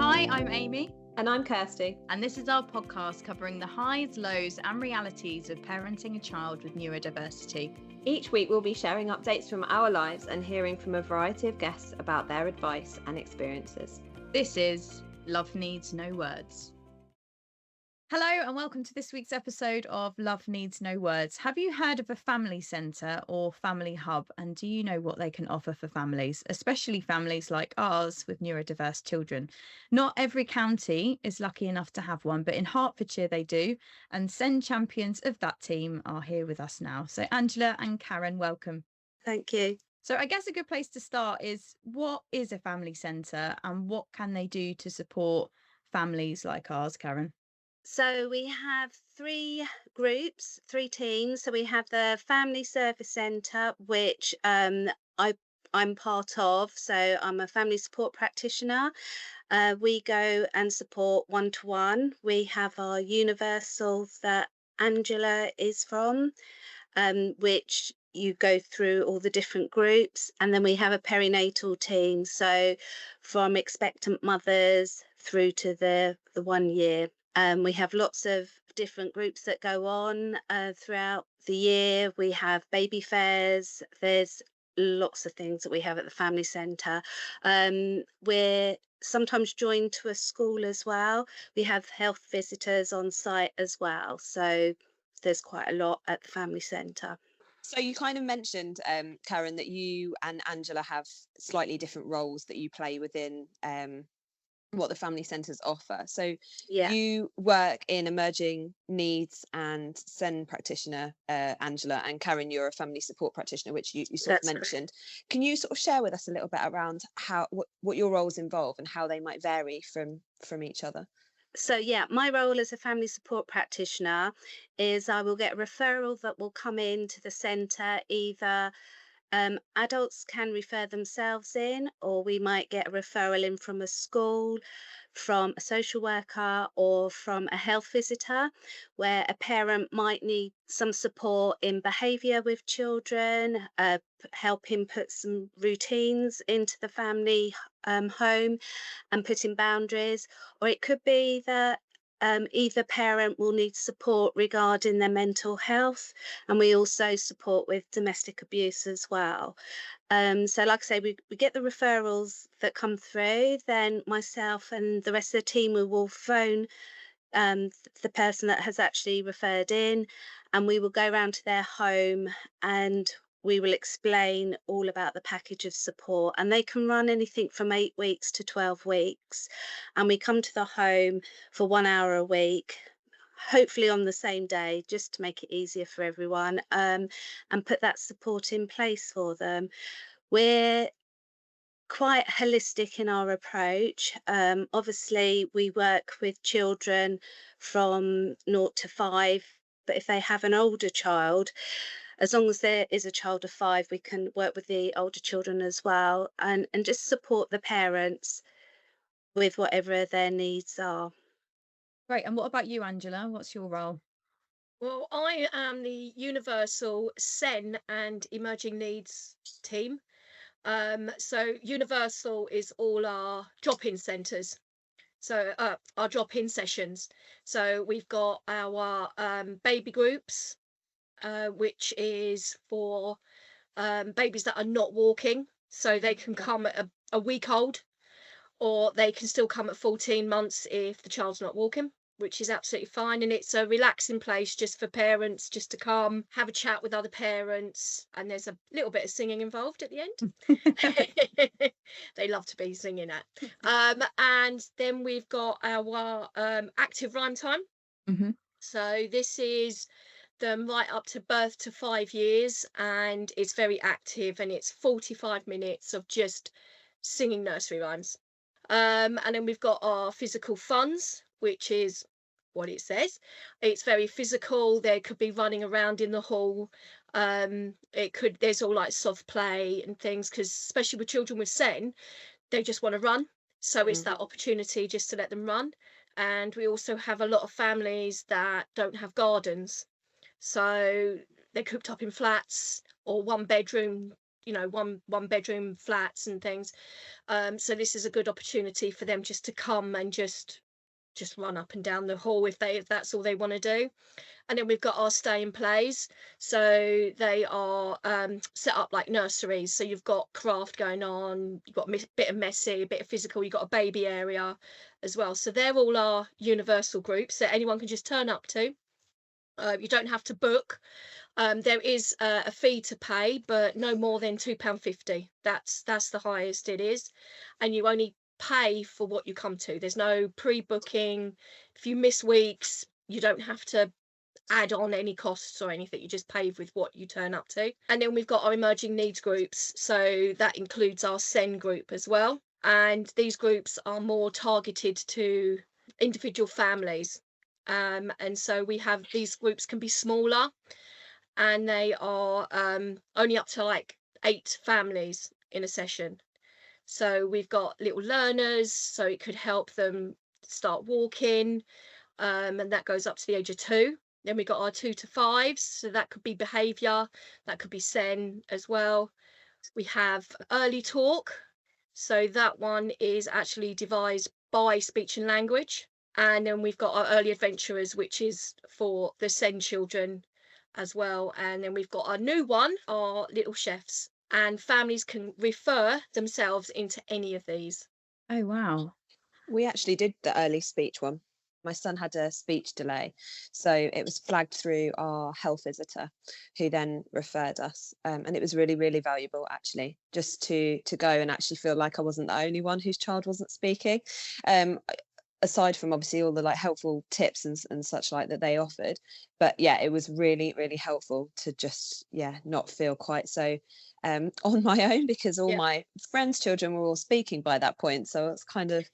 Hi, I'm Amy. And I'm Kirsty. And this is our podcast covering the highs, lows, and realities of parenting a child with neurodiversity. Each week we'll be sharing updates from our lives and hearing from a variety of guests about their advice and experiences. This is Love Needs No Words. Hello and welcome to this week's episode of Love Needs No Words. Have you heard of a family centre or family hub, and do you know what they can offer for families, especially families like ours with neurodiverse children? Not every county is lucky enough to have one, but in Hertfordshire they do, and SEND champions of that team are here with us now. So Angela and Karen, welcome. Thank you. So I guess a good place to start is, what is a family centre and what can they do to support families like ours, Karen? So we have three groups, three teams. So we have the Family Service Centre, which I'm part of. So I'm a family support practitioner. We go and support one-to-one. We have our Universal that Angela is from, which you go through all the different groups. And then we have a perinatal team. So from expectant mothers through to the 1 year. We have lots of different groups that go on throughout the year. We have baby fairs. There's lots of things that we have at the family centre. We're sometimes joined to a school as well. We have health visitors on site as well. So there's quite a lot at the family centre. So you kind of mentioned, Karen, that you and Angela have slightly different roles that you play within what the family centres offer. So you work in emerging needs and SEND practitioner, Angela, and Karen, you're a family support practitioner, which you sort of mentioned. Correct. Can you sort of share with us a little bit around what your roles involve and how they might vary from each other? So my role as a family support practitioner is I will get a referral that will come into the centre. Either adults can refer themselves in, or we might get a referral in from a school, from a social worker, or from a health visitor, where a parent might need some support in behaviour with children, helping put some routines into the family home and putting boundaries. Or it could be that either parent will need support regarding their mental health, and we also support with domestic abuse as well. So like I say, we get the referrals that come through, then myself and the rest of the team, we will phone the person that has actually referred in, and we will go around to their home and we will explain all about the package of support, and they can run anything from 8 weeks to 12 weeks. And we come to the home for 1 hour a week, hopefully on the same day, just to make it easier for everyone, and put that support in place for them. We're quite holistic in our approach. Obviously, we work with children from 0 to 5, but if they have an older child, as long as there is a child of 5, we can work with the older children as well, and just support the parents with whatever their needs are. Great. And what about you, Angela? What's your role? Well, I am the Universal SEN and Emerging Needs team. So Universal is all our drop-in centres. So our drop-in sessions. So we've got our baby groups, which is for babies that are not walking. So they can come at a week old, or they can still come at 14 months if the child's not walking, which is absolutely fine. And it's a relaxing place just for parents just to come, have a chat with other parents. And there's a little bit of singing involved at the end. They love to be singing at. And then we've got our active rhyme time. Mm-hmm. So this is them right up to birth to 5 years, and it's very active, and it's 45 minutes of just singing nursery rhymes. And then we've got our physical funs, which is what it says. It's very physical. They could be running around in the hall. There's all like soft play and things, because especially with children with SEN, they just want to run. So it's that opportunity just to let them run. And we also have a lot of families that don't have gardens. So they're cooped up in flats or one bedroom one bedroom flats and things. So this is a good opportunity for them just to come and just run up and down the hall if that's all they want to do. And then we've got our stay and plays. So they are set up like nurseries. So you've got craft going on, you've got a bit of messy, a bit of physical, you've got a baby area as well. So they're all our universal groups that anyone can just turn up to. You don't have to book. There is a fee to pay, but no more than £2.50. That's the highest it is. And you only pay for what you come to. There's no pre-booking. If you miss weeks, you don't have to add on any costs or anything. You just pay with what you turn up to. And then we've got our emerging needs groups, so that includes our SEN group as well, and these groups are more targeted to individual families. And so we have, these groups can be smaller, and they are only up to like 8 families in a session. So we've got little learners, so it could help them start walking, and that goes up to the age of 2. Then we got our 2 to 5s, so that could be behaviour, that could be SEN as well. We have early talk, so that one is actually devised by speech and language. And then we've got our early adventurers, which is for the SEN children as well. And then we've got our new one, our little chefs, and families can refer themselves into any of these. Oh, wow. We actually did the early speech one. My son had a speech delay, so it was flagged through our health visitor, who then referred us, and it was really, really valuable, actually, just to go and actually feel like I wasn't the only one whose child wasn't speaking, aside from obviously all the like helpful tips and such like that they offered. But yeah, it was really, really helpful to just not feel quite so on my own, because all my friends' children were all speaking by that point, so it's kind of,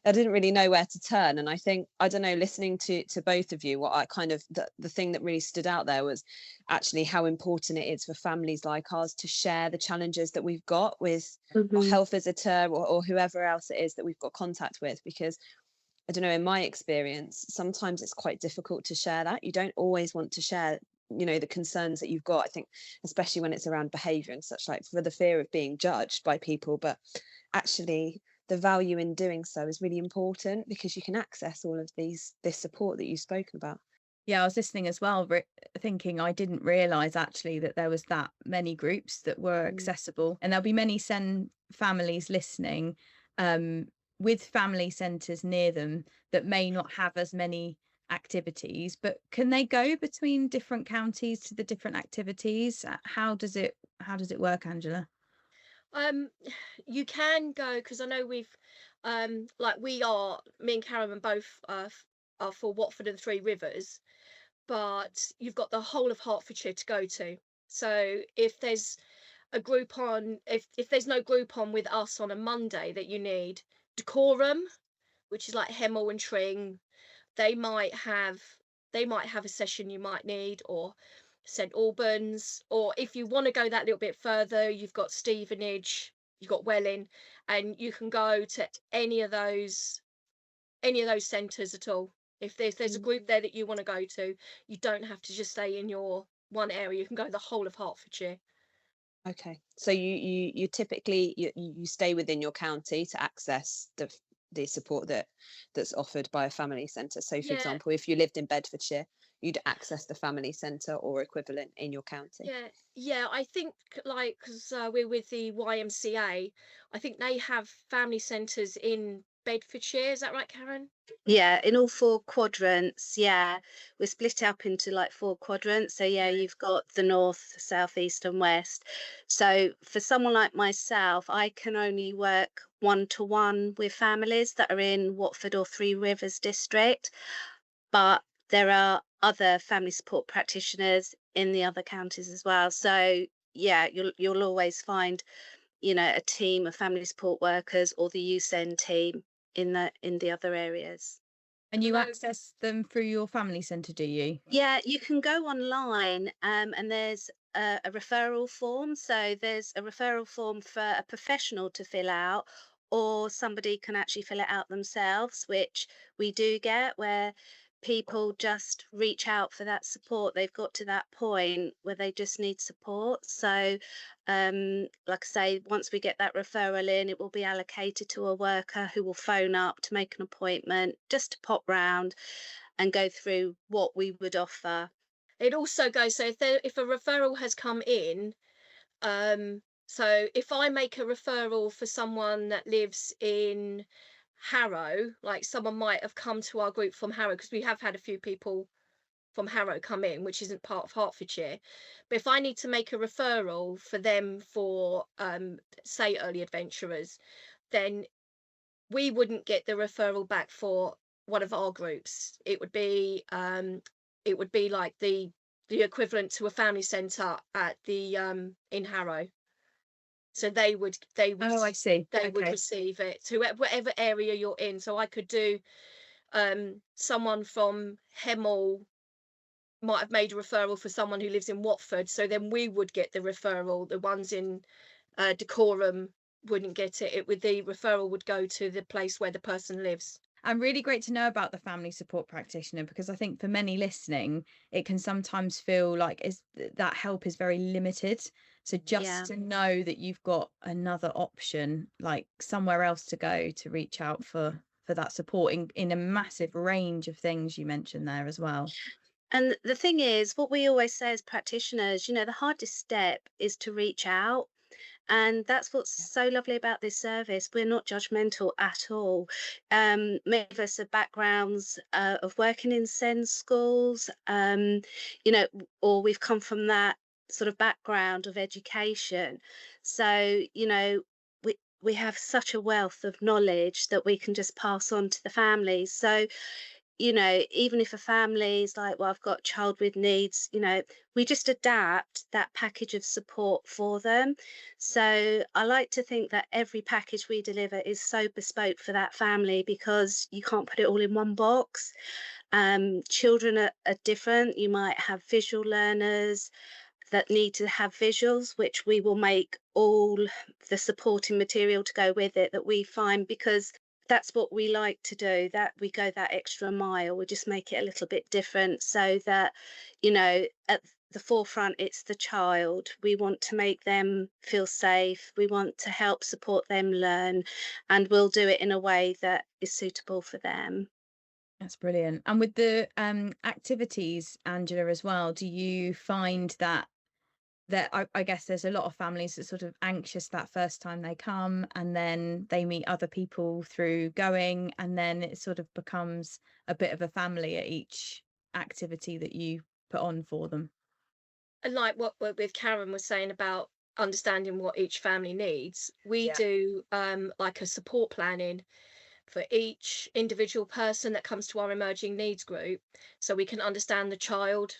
I didn't really know where to turn. And I think, I don't know, listening to both of you, what I kind of, the thing that really stood out there was actually how important it is for families like ours to share the challenges that we've got with our health visitor or whoever else it is that we've got contact with. Because I don't know, in my experience, sometimes it's quite difficult to share that. You don't always want to share, the concerns that you've got. I think, especially when it's around behaviour and such, like for the fear of being judged by people. But actually, the value in doing so is really important, because you can access all of this support that you've spoken about. Yeah, I was listening as well, thinking I didn't realise actually that there was that many groups that were accessible. And there'll be many SEN families listening with family centres near them that may not have as many activities, but can they go between different counties to the different activities? How does it work, Angela? You can go, because I know we've like me and Karen both are for Watford and Three Rivers, but you've got the whole of Hertfordshire to go to. So if there's a group on, if there's no group on with us on a Monday that you need, Decorum, which is like Hemel and Tring, they might have a session you might need, or St Albans, or if you want to go that little bit further, you've got Stevenage, you've got Welling, and you can go to any of those centres at all. If there's a group there that you want to go to, you don't have to just stay in your one area. You can go the whole of Hertfordshire. Okay, so you typically you stay within your county to access the support that's offered by a family centre. So for example, if you lived in Bedfordshire, you'd access the family centre or equivalent in your county. Yeah, I think, like, because we're with the YMCA, I think they have family centres in Bedfordshire. Is that right, Karen? Yeah, in all 4 quadrants. Yeah, we're split up into like 4 quadrants. So yeah, you've got the north, south, east, and west. So for someone like myself, I can only work 1-to-1 with families that are in Watford or Three Rivers district, but there are other family support practitioners in the other counties as well. So yeah, you'll always find, a team of family support workers or the USEN team in the other areas. And you access them through your family centre, do you? Yeah, you can go online, and there's a referral form. So there's a referral form for a professional to fill out, or somebody can actually fill it out themselves, which we do get, where people just reach out for that support. They've got to that point where they just need support. So, like I say, once we get that referral in, it will be allocated to a worker who will phone up to make an appointment, just to pop round and go through what we would offer. It also goes, so if a referral has come in, so if I make a referral for someone that lives in Harrow, like someone might have come to our group from Harrow, because we have had a few people from Harrow come in, which isn't part of Hertfordshire. But if I need to make a referral for them for, say, early adventurers, then we wouldn't get the referral back for one of our groups. It would be like the equivalent to a family centre at the in Harrow. So Oh, I see. they would Okay. receive it to whatever area you're in. So I could do someone from Hemel might have made a referral for someone who lives in Watford, so then we would get the referral. The ones in Decorum wouldn't get it. The referral would go to the place where the person lives. And really great to know about the family support practitioner, because I think for many listening, it can sometimes feel like that help is very limited. So just to know that you've got another option, like somewhere else to go to reach out for that support in a massive range of things you mentioned there as well. And the thing is, what we always say as practitioners, the hardest step is to reach out. And that's what's so lovely about this service. We're not judgmental at all. Many of us have backgrounds of working in SEND schools, or we've come from that sort of background of education. So, we have such a wealth of knowledge that we can just pass on to the families. So, even if a family is like, well, I've got a child with needs, we just adapt that package of support for them. So I like to think that every package we deliver is so bespoke for that family, because you can't put it all in one box. Children are different. You might have visual learners that need to have visuals, which we will make all the supporting material to go with it that we find, because that's what we like to do, that we go that extra mile. We just make it a little bit different, so that at the forefront it's the child. We want to make them feel safe, we want to help support them learn, and we'll do it in a way that is suitable for them. That's brilliant. And with the activities, Angela, as well, do you find that I guess there's a lot of families that sort of anxious that first time they come, and then they meet other people through going, and then it sort of becomes a bit of a family at each activity that you put on for them? And like what with Karen was saying about understanding what each family needs, we Yeah. do like a support planning for each individual person that comes to our emerging needs group, so we can understand the child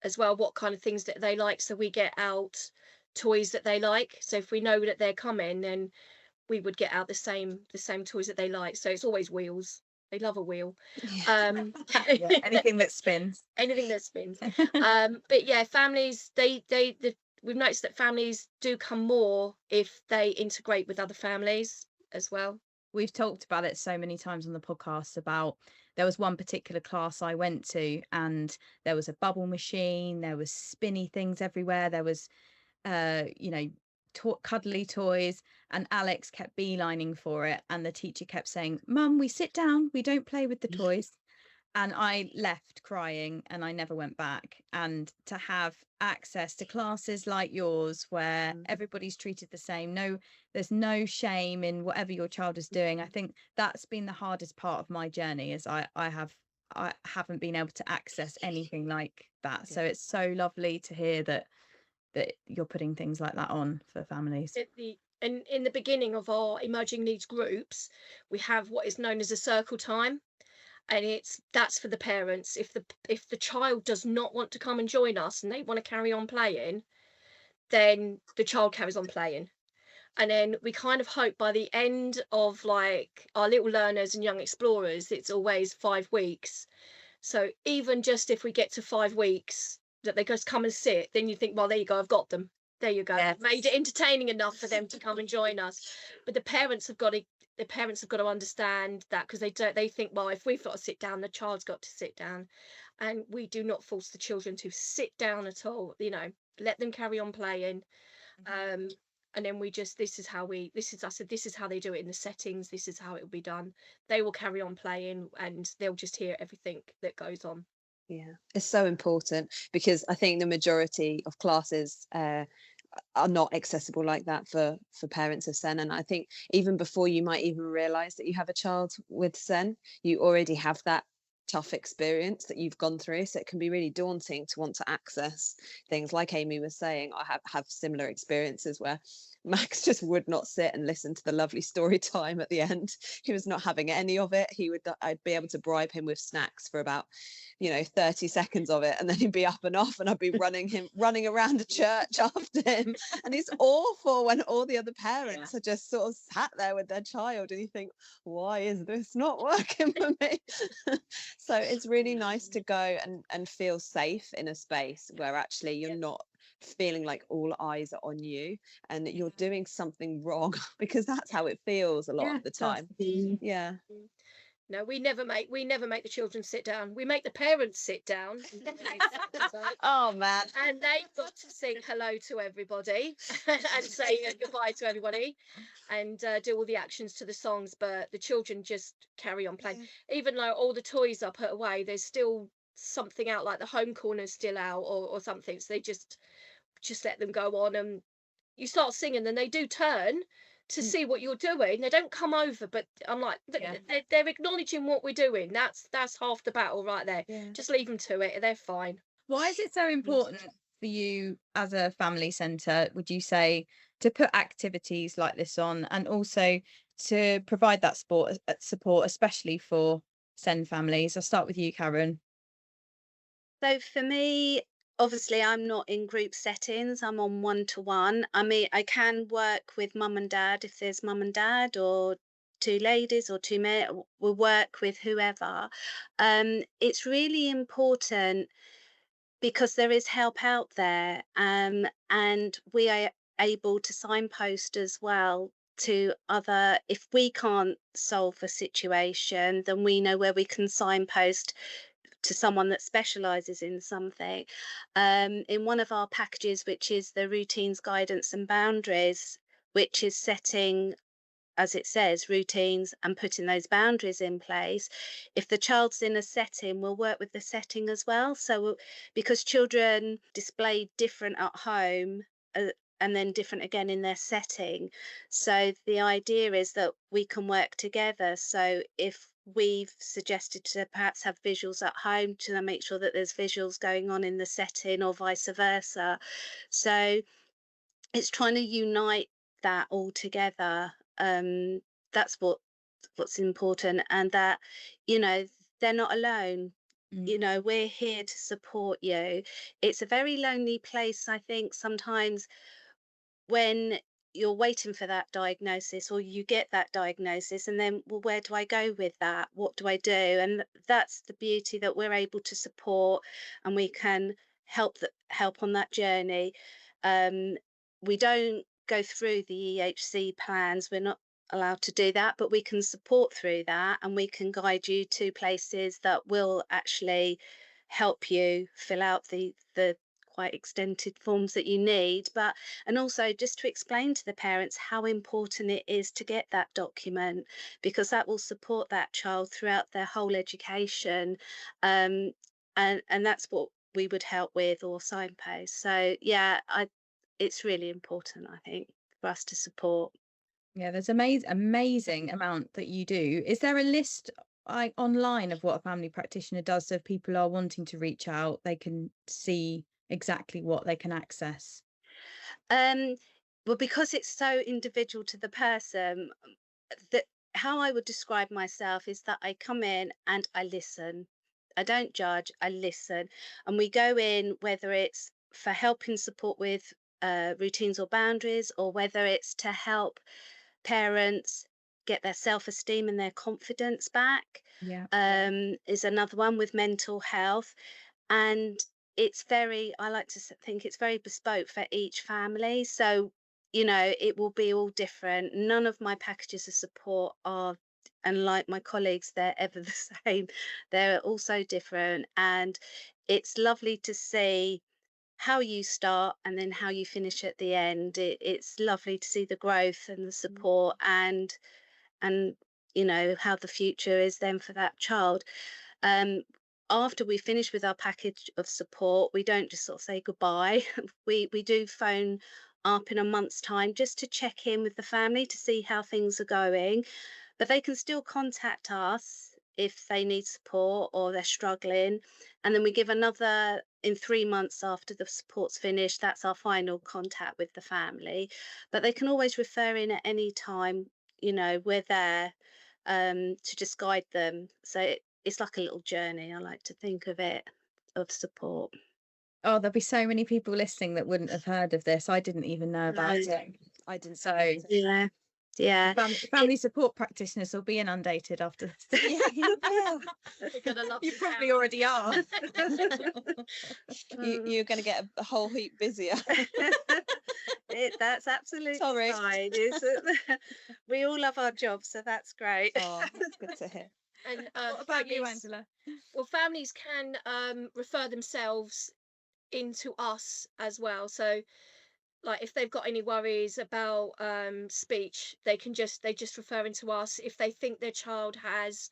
as well, what kind of things that they like, so we get out toys that they like. So if we know that they're coming, then we would get out the same toys that they like. So it's always wheels. They love a wheel. Yeah. Yeah, anything that spins. Anything that spins. But yeah, families, we've noticed that families do come more if they integrate with other families as well. We've talked about it so many times on the podcast about, there was one particular class I went to, and there was a bubble machine, there was spinny things everywhere, there was cuddly toys, and Alex kept beelining for it, and the teacher kept saying, "Mum, we sit down, we don't play with the toys." And I left crying, and I never went back. And to have access to classes like yours, where everybody's treated the same, there's no shame in whatever your child is doing. I think that's been the hardest part of my journey, is I haven't been able to access anything like that. So it's so lovely to hear that you're putting things like that on for families. In the beginning of our emerging needs groups, we have what is known as a circle time, and that's for the parents. If the child does not want to come and join us and they want to carry on playing, then the child carries on playing. And then we kind of hope by the end of like our little learners and young explorers, it's always 5 weeks. So even just if we get to 5 weeks that they just come and sit, then you think, well, there you go, I've got them. There you go. Yes. Made it entertaining enough for them to come and join us. But the parents have got to the parents have got to understand that, because they think, well, if we've got to sit down, the child's got to sit down, and we do not force the children to sit down at all. Let them carry on playing. um and then we just this is how we this is I said, this is how they do it in the settings, this is how it will be done. They will carry on playing, and they'll just hear everything that goes on. Yeah, it's so important, because I think the majority of classes are not accessible like that for parents of SEN. And I think even before you might even realize that you have a child with SEN, you already have that tough experience that you've gone through, so it can be really daunting to want to access things. Like Amy was saying, I have similar experiences where Max just would not sit and listen to the lovely story time at the end. He was not having any of it. I'd be able to bribe him with snacks for about 30 seconds of it, and then he'd be up and off, and I'd be running around the church after him. And it's awful when all the other parents are just sort of sat there with their child, and you think, why is this not working for me? So it's really nice to go and feel safe in a space where actually you're not feeling like all eyes are on you and that you're doing something wrong, because that's how it feels a lot of the time. Yeah. No, we never make the children sit down. We make the parents sit down. Oh man. And they've got to sing hello to everybody and say goodbye to everybody, and do all the actions to the songs. But the children just carry on playing. Even though all the toys are put away, there's still something out, like the home corner's still out, or something. So they just let them go on, and you start singing, and they do turn to see what you're doing. They don't come over, but I'm like, they're acknowledging what we're doing. That's half the battle right there. Just leave them to it, they're fine. Why is it so important for you as a family centre, would you say, to put activities like this on, and also to provide that support, especially for SEN families? I'll start with you, Karen. So for me, obviously, I'm not in group settings. I'm on one-to-one. I mean, I can work with mum and dad if there's mum and dad, or two ladies or two men. We'll work with whoever. It's really important because there is help out there, and we are able to signpost as well to other. If we can't solve a situation, then we know where we can signpost to someone that specializes in something. In one of our packages, which is the routines, guidance and boundaries, which is setting, as it says, routines and putting those boundaries in place. If the child's in a setting, we'll work with the setting as well. So because children display different at home, and then different again in their setting. So the idea is that we can work together. So if we've suggested to perhaps have visuals at home, to then make sure that there's visuals going on in the setting, or vice versa. So it's trying to unite that all together. That's what's important, and that they're not alone. We're here to support you. It's a very lonely place, I think, sometimes, when you're waiting for that diagnosis, or you get that diagnosis, and then, well, where do I go with that? What do I do? And that's the beauty, that we're able to support, and we can help on that journey. We don't go through the EHC plans. We're not allowed to do that, but we can support through that, and we can guide you to places that will actually help you fill out the quite extended forms that you need. And also just to explain to the parents how important it is to get that document, because that will support that child throughout their whole education. And that's what we would help with, or signpost. So it's really important, I think, for us to support. Yeah, there's amazing amount that you do. Is there a list online of what a family practitioner does, so if people are wanting to reach out, they can see exactly what they can access? Well, because it's so individual to the person, that how I would describe myself is that I come in and I listen. I don't judge, I listen. And we go in, whether it's for helping support with routines or boundaries, or whether it's to help parents get their self-esteem and their confidence back. Is another one, with mental health. And I like to think it's very bespoke for each family. So you know, it will be all different. None of my packages of support are, and like my colleagues, they're ever the same. They're all so different. And it's lovely to see how you start and then how you finish at the end. It's lovely to see the growth and the support, and you know how the future is then for that child. um, After we finish with our package of support, we don't just sort of say goodbye. We do phone up in a month's time just to check in with the family to see how things are going. But they can still contact us if they need support or they're struggling. And then we give another, in 3 months after the support's finished, that's our final contact with the family. But they can always refer in at any time. You know, we're there to just guide them. So it's like a little journey, I like to think of it, of support. Oh, there'll be so many people listening that wouldn't have heard of this. I didn't even know about it. I didn't. So Yeah. family support practitioners will be inundated after this. Yeah, you will. You're gonna love You it, probably Karen. already are. You're going to get a whole heap busier. That's absolutely Sorry. fine. We all love our jobs, so that's great. Oh, that's good to hear. And What about you, families, Angela? well, families can refer themselves into us as well. So, like, if they've got any worries about speech, they just refer into us. If they think their child has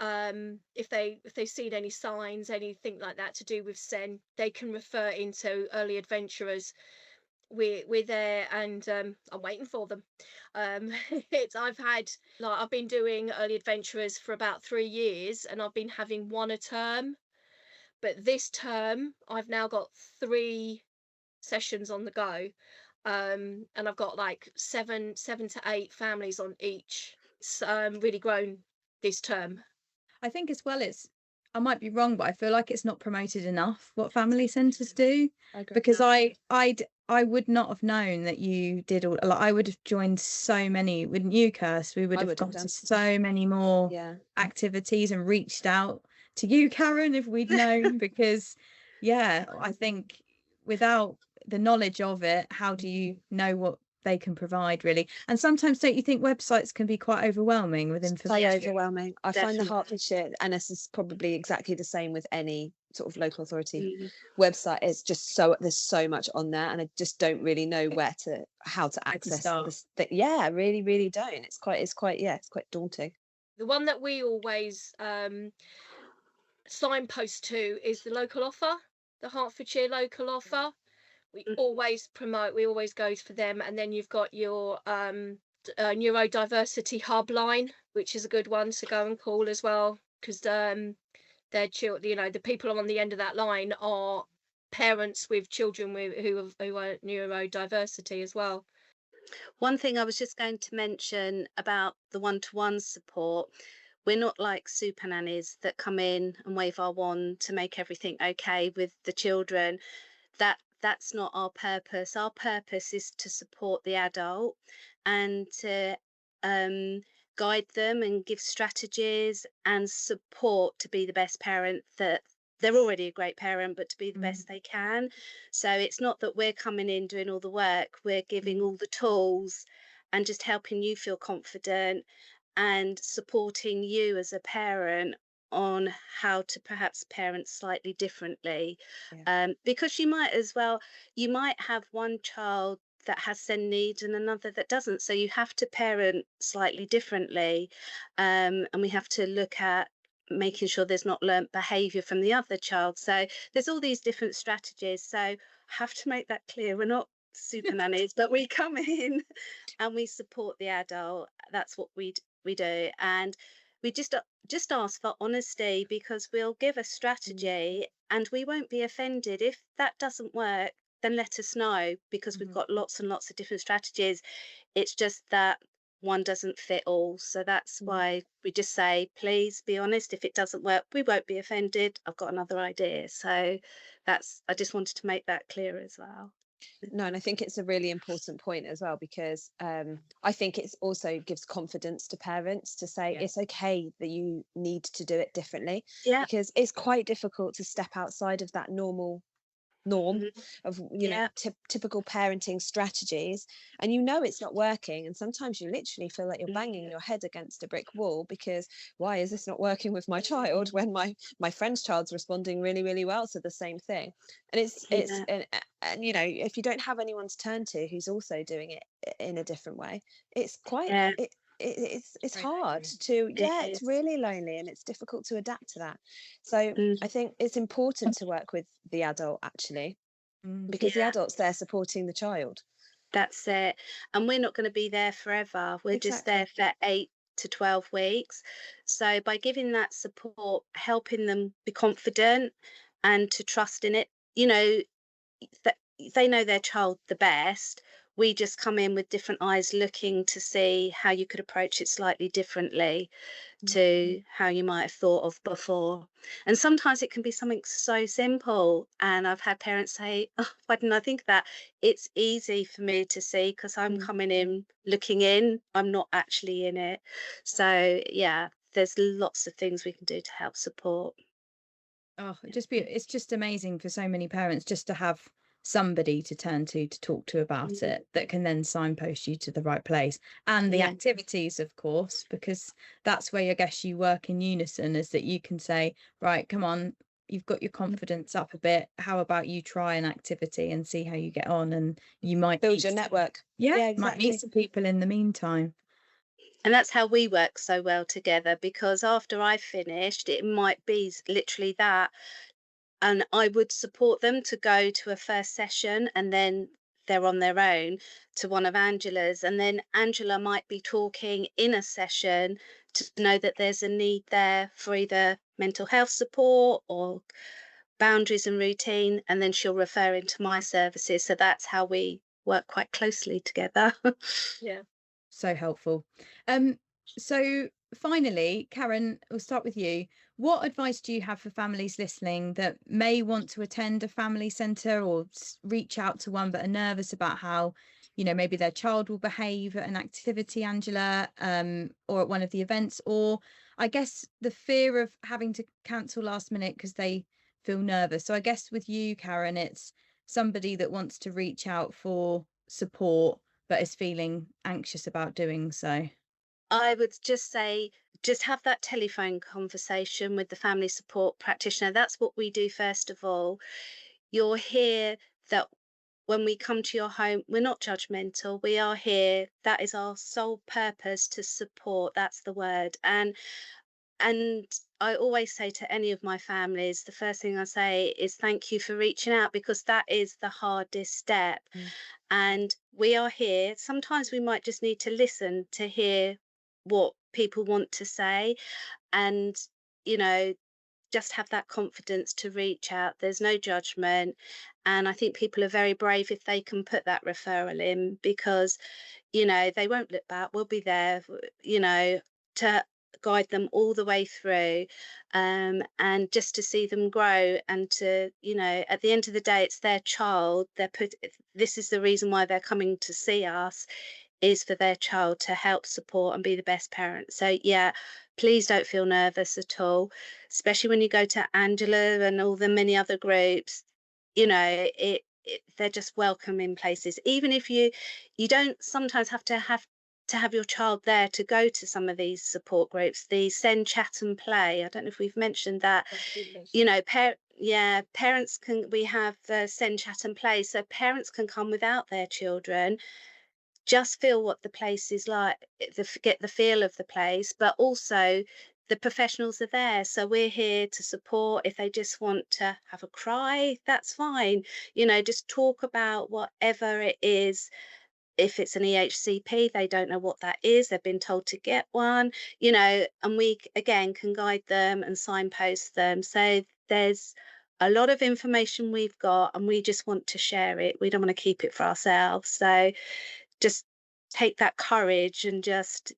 if they've seen any signs, anything like that to do with SEN, they can refer into early adventurers. We're there, and I'm waiting for them. It's I've been doing early adventurers for about 3 years, and I've been having one a term. But this term, I've now got 3 sessions on the go, and I've got like seven to 8 families on each. It's really grown this term. I think as well, I might be wrong, but I feel like it's not promoted enough what family centres do. I agree. Because I would not have known that you did all. Like, I would have joined so many, wouldn't you, Kirst? We would I have would gone have to done. so many more Yeah. activities and reached out to you, Karen, if we'd known. Because I think without the knowledge of it, how do you know what they can provide, really? And sometimes, don't you think websites can be quite overwhelming with So information? overwhelming. I find the Definitely. Hertfordshire, and this is probably exactly the same with any sort of local authority Mm. website, is just there's so much on there, and I just don't really know how to access start. this thing. Yeah, really, really don't. It's quite daunting. The one that we always signpost to is the local offer, the Hertfordshire local offer. We always promote, we always go for them. And then you've got your neurodiversity hub line, which is a good one to go and call as well, because their children, the people on the end of that line are parents with children who are neurodiversity as well. One thing I was just going to mention about the one-to-one support, we're not like super nannies that come in and wave our wand to make everything okay with the children. That's not our purpose. Our purpose is to support the adult and to guide them and give strategies and support to be the best parent that they're already a great parent, but to be the best they can. So it's not that we're coming in doing all the work, we're giving all the tools and just helping you feel confident and supporting you as a parent on how to perhaps parent slightly differently. Because you might have one child that has SEND needs and another that doesn't, so you have to parent slightly differently, and we have to look at making sure there's not learnt behaviour from the other child. So there's all these different strategies, so I have to make that clear. We're not super nannies, but we come in and we support the adult. That's what we do. And we just ask for honesty, because we'll give a strategy and we won't be offended. If that doesn't work, then let us know, because we've got lots and lots of different strategies. It's just that one doesn't fit all. So that's why we just say, please be honest. If it doesn't work, we won't be offended. I've got another idea. So I just wanted to make that clear as well. No, and I think it's a really important point as well, because I think it's also gives confidence to parents to say it's okay that you need to do it differently. Yeah. Because it's quite difficult to step outside of that normal norm of Yeah. typical parenting strategies, and you know it's not working, and sometimes you literally feel like you're banging your head against a brick wall, because why is this not working with my child when my friend's child's responding really, really well to the same thing? And it's Yeah. and if you don't have anyone to turn to who's also doing it in a different way, it's quite Yeah. it's Very hard lonely. to, It it's is. really lonely, and it's difficult to adapt to that. So Mm, I think it's important to work with the adult, actually, Mm. because the yeah. adult's there supporting the child. That's it. And we're not going to be there forever. We're just Exactly. there for 8 to 12 weeks. So by giving that support, helping them be confident and to trust in it, you know, they know their child the best. We just come in with different eyes looking to see how you could approach it slightly differently to how you might have thought of before. And sometimes it can be something so simple. And I've had parents say, "Oh, why didn't I think of that?" It's easy for me to see because I'm Mm. coming in, looking in, I'm not actually in it. So, yeah, there's lots of things we can do to help support. Oh, it's just amazing for so many parents just to have somebody to turn to talk to about Mm, it, that can then signpost you to the right place. And the yeah, activities, of course, because that's where I guess you work in unison, is that you can say, right, come on, you've got your confidence up a bit. How about you try an activity and see how you get on? And you might Build meet your network. yeah, Yeah, might meet exactly. some people in the meantime. and that's how we work so well together because after I've finished, it might be literally that. And I would support them to go to a first session and then they're on their own to one of Angela's. And then Angela might be talking in a session to know that there's a need there for either mental health support or boundaries and routine. And then she'll refer into my services. So that's how we work quite closely together. Yeah. So helpful. Um, so finally, Karen, we'll start with you. What advice do you have for families listening that may want to attend a family centre or reach out to one but are nervous about how, maybe their child will behave at an activity, Angela, or at one of the events, or I guess the fear of having to cancel last minute because they feel nervous. So I guess with you, Karen, it's somebody that wants to reach out for support but is feeling anxious about doing so. I would just say, just have that telephone conversation with the family support practitioner. That's what we do first of all. You're here that when we come to your home, we're not judgmental. We are here. That is our sole purpose, to support. That's the word. And I always say to any of my families, the first thing I say is thank you for reaching out, because that is the hardest step. Mm. And we are here. Sometimes we might just need to listen to hear what people want to say, and, you know, just have that confidence to reach out. There's no judgment. And I think people are very brave if they can put that referral in, because, they won't look back. We'll be there, to guide them all the way through, and just to see them grow, and to, at the end of the day, it's their child. This is the reason why they're coming to see us, is for their child to help support and be the best parent. So, yeah, please don't feel nervous at all, especially when you go to Angela and all the many other groups. They're just welcoming places. Even if you don't sometimes have to have your child there to go to some of these support groups, the send, chat and play. I don't know if we've mentioned that. Absolutely. Yeah, parents can, we have send, chat and play, so parents can come without their children, just feel what the place is like, get the feel of the place, but also the professionals are there. So we're here to support. If they just want to have a cry, that's fine. Just talk about whatever it is. If it's an EHCP, they don't know what that is, they've been told to get one, and we again can guide them and signpost them. So there's a lot of information we've got, and we just want to share it. We don't want to keep it for ourselves. So just take that courage and just,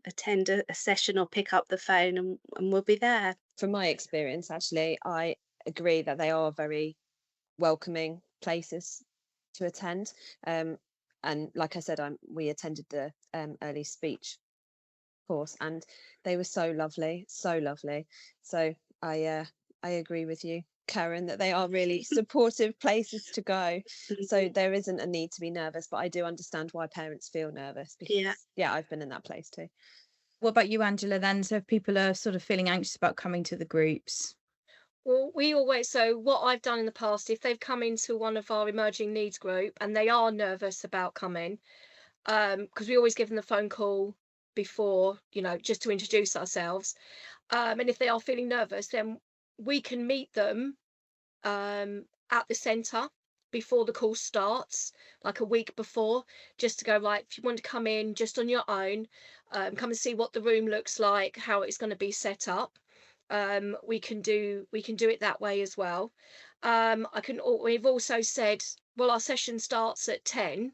attend a session or pick up the phone, and we'll be there. From my experience, actually, I agree that they are very welcoming places to attend. And like I said, we attended the early speech course, and they were so lovely, so lovely. So I agree with you. Karen, that they are really supportive places to go. So there isn't a need to be nervous, but I do understand why parents feel nervous, because I've been in that place too. What about you, Angela, then? So if people are sort of feeling anxious about coming to the groups? Well, so what I've done in the past, if they've come into one of our emerging needs group and they are nervous about coming, because we always give them the phone call before, just to introduce ourselves. And if they are feeling nervous, then we can meet them at the centre before the call starts, like a week before, just to go, right, if you want to come in just on your own, come and see what the room looks like, how it's going to be set up. We can do it that way as well. We've also said, well, our session starts at 10,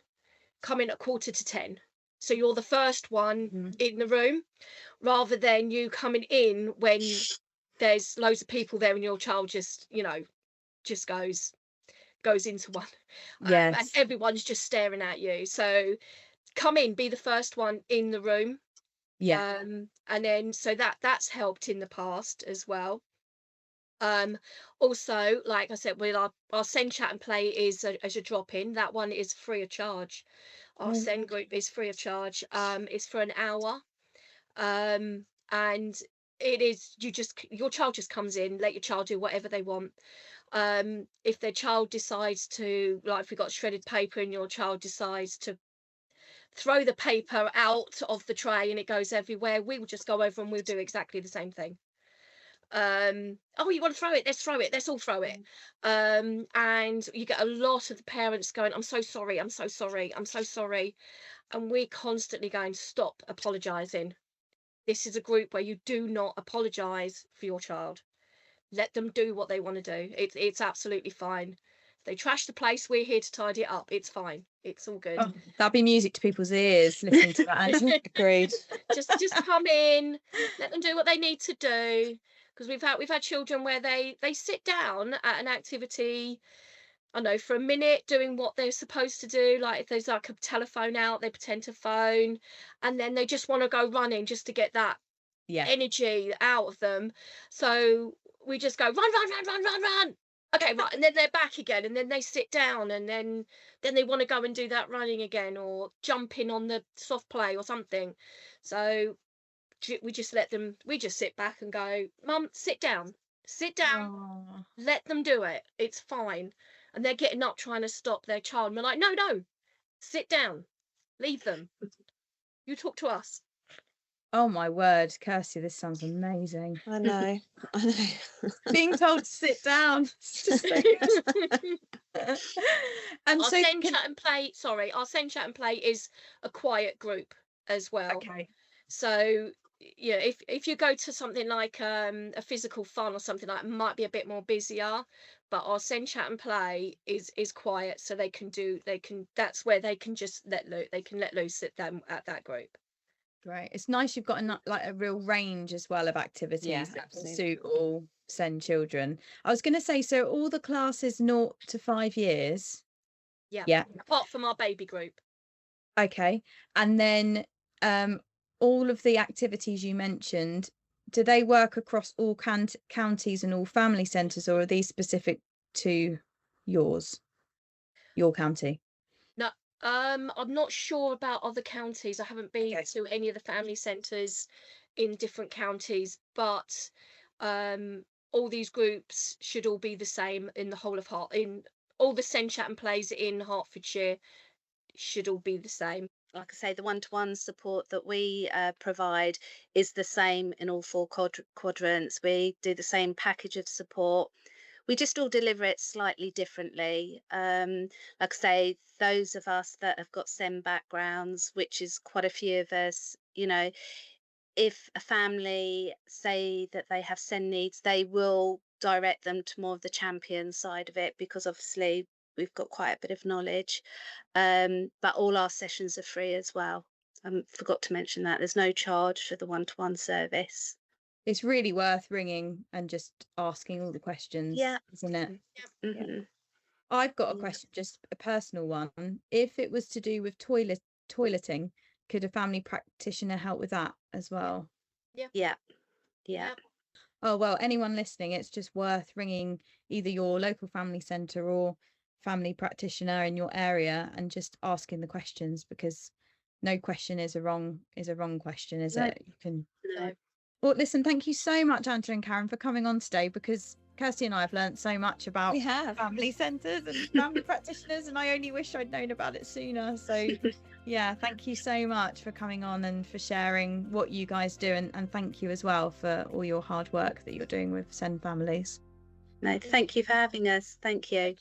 come in at 9:45. So you're the first one in the room, rather than you coming in when there's loads of people there and your child just goes into one, and everyone's just staring at you. So come in, be the first one in the room. And then so that's helped in the past as well. Also, like I said, with our send, chat and play is as a drop in. That one is free of charge. Our send group is free of charge. It's for an hour, and it is, your child just comes in, let your child do whatever they want. If their child decides to, like, if we've got shredded paper and your child decides to throw the paper out of the tray and it goes everywhere, we will just go over and we'll do exactly the same thing. Oh, you want to throw it? Let's throw it. Let's all throw it. And you get a lot of the parents going, I'm so sorry, I'm so sorry, I'm so sorry. And we're constantly going, stop apologizing. This is a group where you do not apologize for your child. Let them do what they want to do. It's absolutely fine. If they trash the place, we're here to tidy it up. It's fine. It's all good. Oh, that'll be music to people's ears listening to that, Angela. Agreed. Just come in, let them do what they need to do. Because we've had children where they sit down at an activity, I know, for a minute, doing what they're supposed to do. Like if there's like a telephone out, they pretend to phone, and then they just want to go running just to get that energy out of them. So we just go run. Okay, right, and then they're back again, and then they sit down, and then they want to go and do that running again, or jumping on the soft play or something. So we just let them. We just sit back and go, Mum, sit down, Aww. let them do it. It's fine. And they're getting up trying to stop their child, and we're like, no, sit down, leave them. You talk to us. Oh my word, Kirsty, this sounds amazing. I know. Being told to sit down. It's just so good. And our so send, chat and play. Sorry, our send, chat and play is a quiet group as well. Okay. So yeah, if you go to something like a physical fun or something like that, it might be a bit more busier, but our send, chat and play is quiet, so that's where they can just let loose at them at that group. Great. It's nice you've got a real range as well of activities that can suit all send children. I was going to say, so all the classes 0 to 5 years? Yeah. Apart from our baby group. Okay. And then all of the activities you mentioned, do they work across all counties and all family centres, or are these specific to your county? No, I'm not sure about other counties. I haven't been to any of the family centres in different counties, but all these groups should all be the same in the whole of in all the send, chat and plays in Hertfordshire should all be the same. Like I say, the one-to-one support that we provide is the same in all 4 quadrants. We do the same package of support. We just all deliver it slightly differently. Like I say, those of us that have got SEND backgrounds, which is quite a few of us, if a family say that they have SEND needs, they will direct them to more of the champion side of it, because obviously we've got quite a bit of knowledge. But all our sessions are free as well. I forgot to mention that there's no charge for the one-to-one service. It's really worth ringing and just asking all the questions, isn't it? Mm-hmm. I've got a question, just a personal one. If it was to do with toileting, could a family practitioner help with that as well? Yeah. Oh, well, anyone listening, it's just worth ringing either your local family centre or family practitioner in your area and just asking the questions, because no question is a wrong question, is it? You can. No. Well, listen, thank you so much, Angela and Karen, for coming on today, because Kirsty and I have learned so much about family centres and family practitioners, and I only wish I'd known about it sooner. So yeah, thank you so much for coming on and for sharing what you guys do, and thank you as well for all your hard work that you're doing with SEND families. No, thank you for having us. Thank you.